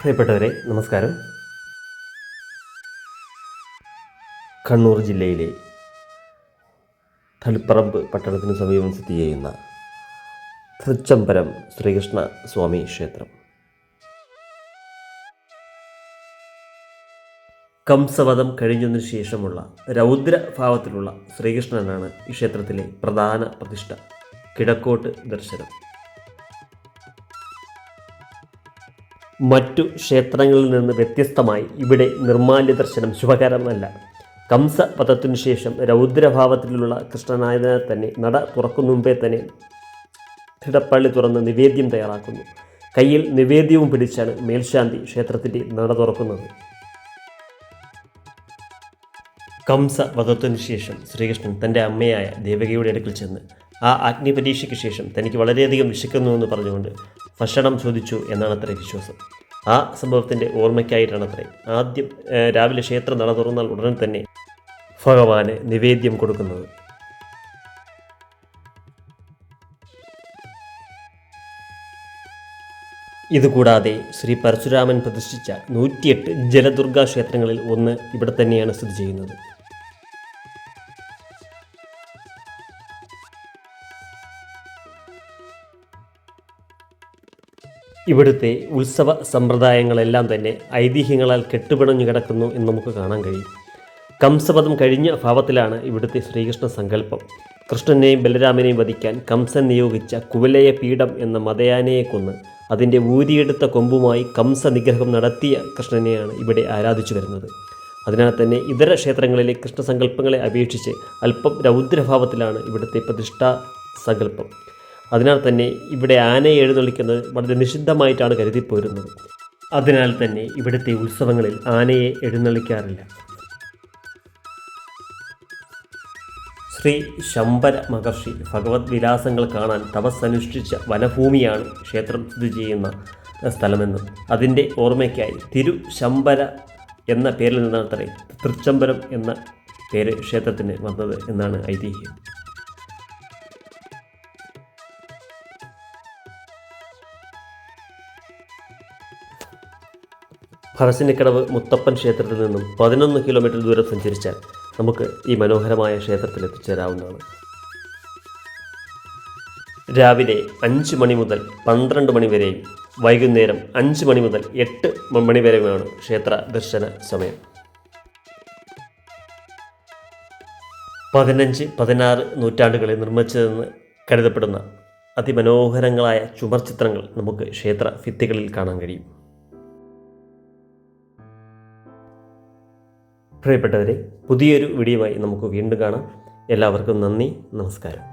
പ്രിയപ്പെട്ടവരെ നമസ്കാരം. കണ്ണൂർ ജില്ലയിലെ തളിപ്പറമ്പ് പട്ടണത്തിന് സമീപം സ്ഥിതി ചെയ്യുന്ന തൃച്ചംബരം ശ്രീകൃഷ്ണ സ്വാമി ക്ഷേത്രം. കംസവധം കഴിഞ്ഞതിനു ശേഷമുള്ള രൗദ്രഭാവത്തിലുള്ള ശ്രീകൃഷ്ണനാണ് ഈ ക്ഷേത്രത്തിലെ പ്രധാന പ്രതിഷ്ഠ. കിഴക്കോട്ട് ദർശനം. മറ്റു ക്ഷേത്രങ്ങളിൽ നിന്ന് വ്യത്യസ്തമായി ഇവിടെ നിർമ്മാല്യ ദർശനം ശുഭകരമല്ല. കംസവധത്തിനു ശേഷം രൗദ്രഭാവത്തിലുള്ള കൃഷ്ണനായതിനാൽ തന്നെ നട തുറക്കും മുമ്പേ തന്നെ തിടപ്പള്ളി തുറന്ന് നിവേദ്യം തയ്യാറാക്കുന്നു. കയ്യിൽ നിവേദ്യവും പിടിച്ചാണ് മേൽശാന്തി ക്ഷേത്രത്തിൻ്റെ നട തുറക്കുന്നത്. കംസവധത്തിനു ശേഷം ശ്രീകൃഷ്ണൻ തൻ്റെ അമ്മയായ ദേവകിയുടെ അടുക്കൽ ചെന്ന് ആ അഗ്നിപരീക്ഷയ്ക്ക് ശേഷം തനിക്ക് വളരെയധികം വിശക്കുന്നുവെന്ന് പറഞ്ഞുകൊണ്ട് ഭക്ഷണം ചോദിച്ചു എന്നാണ് അത്ര വിശ്വാസം. ആ സംഭവത്തിൻ്റെ ഓർമ്മയ്ക്കായിട്ടാണ് അത്രേ ആദ്യം രാവിലെ ക്ഷേത്രം നട തുറന്നാൽ ഉടനെ തന്നെ ഭഗവാന് നിവേദ്യം കൊടുക്കുന്നത്. ഇതുകൂടാതെ ശ്രീ പരശുരാമൻ പ്രതിഷ്ഠിച്ച 108 ജലദുർഗാ ക്ഷേത്രങ്ങളിൽ ഒന്ന് ഇവിടെ തന്നെയാണ് സ്ഥിതി ചെയ്യുന്നത്. ഇവിടുത്തെ ഉത്സവ സമ്പ്രദായങ്ങളെല്ലാം തന്നെ ഐതിഹ്യങ്ങളാൽ കെട്ടുപിണഞ്ഞു കിടക്കുന്നു എന്ന് നമുക്ക് കാണാൻ കഴിയും. കംസവധം കഴിഞ്ഞ ഭാവത്തിലാണ് ഇവിടുത്തെ ശ്രീകൃഷ്ണ സങ്കല്പം. കൃഷ്ണനെയും ബലരാമനെയും വധിക്കാൻ കംസൻ നിയോഗിച്ച കുവലയ പീഠം എന്ന മതയാനയെ കൊന്ന് അതിൻ്റെ ഊരിയെടുത്ത കൊമ്പുമായി കംസ നിഗ്രഹം നടത്തിയ കൃഷ്ണനെയാണ് ഇവിടെ ആരാധിച്ചു വരുന്നത്. അതിനാൽ തന്നെ ഇതര ക്ഷേത്രങ്ങളിലെ കൃഷ്ണസങ്കല്പങ്ങളെ അപേക്ഷിച്ച് അല്പം രൗദ്രഭാവത്തിലാണ് ഇവിടുത്തെ പ്രതിഷ്ഠാ സങ്കല്പം. അതിനാൽ തന്നെ ഇവിടെ ആനയെ എഴുന്നള്ളിക്കുന്നത് വളരെ നിഷിദ്ധമായിട്ടാണ് കരുതിപ്പോരുന്നത്. അതിനാൽ തന്നെ ഇവിടുത്തെ ഉത്സവങ്ങളിൽ ആനയെ എഴുന്നള്ളിക്കാറില്ല. ശ്രീ ശംബര മഹർഷി ഭഗവത് വിലാസങ്ങൾ കാണാൻ തപസ്സനുഷ്ഠിച്ച വനഭൂമിയാണ് ക്ഷേത്രം സ്ഥിതി ചെയ്യുന്ന സ്ഥലമെന്നും അതിൻ്റെ ഓർമ്മയ്ക്കായി തിരുശംബര എന്ന പേരിൽ നിന്നാണ് തൃച്ചംബരം എന്ന പേര് ക്ഷേത്രത്തിന് വന്നത് എന്നാണ് ഐതിഹ്യം. പറശ്ശിനിക്കടവ് മുത്തപ്പൻ ക്ഷേത്രത്തിൽ നിന്നും 11 കിലോമീറ്റർ ദൂരം സഞ്ചരിച്ചാൽ നമുക്ക് ഈ മനോഹരമായ ക്ഷേത്രത്തിൽ എത്തിച്ചേരാവുന്നതാണ്. രാവിലെ 5 മണി മുതൽ 12 മണി വരെയും വൈകുന്നേരം 5 മണി മുതൽ 8 മണി വരെയുമാണ് ക്ഷേത്ര ദർശന സമയം. 15-16 നൂറ്റാണ്ടുകളിൽ നിർമ്മിച്ചതെന്ന് കരുതപ്പെടുന്ന അതിമനോഹരങ്ങളായ ചുമർ ചിത്രങ്ങൾ നമുക്ക് ക്ഷേത്ര ഭിത്തികളിൽ കാണാൻ കഴിയും. പ്രിയപ്പെട്ടവരെ, പുതിയൊരു വീഡിയോയുമായി നമുക്ക് വീണ്ടും കാണാം. എല്ലാവർക്കും നന്ദി, നമസ്കാരം.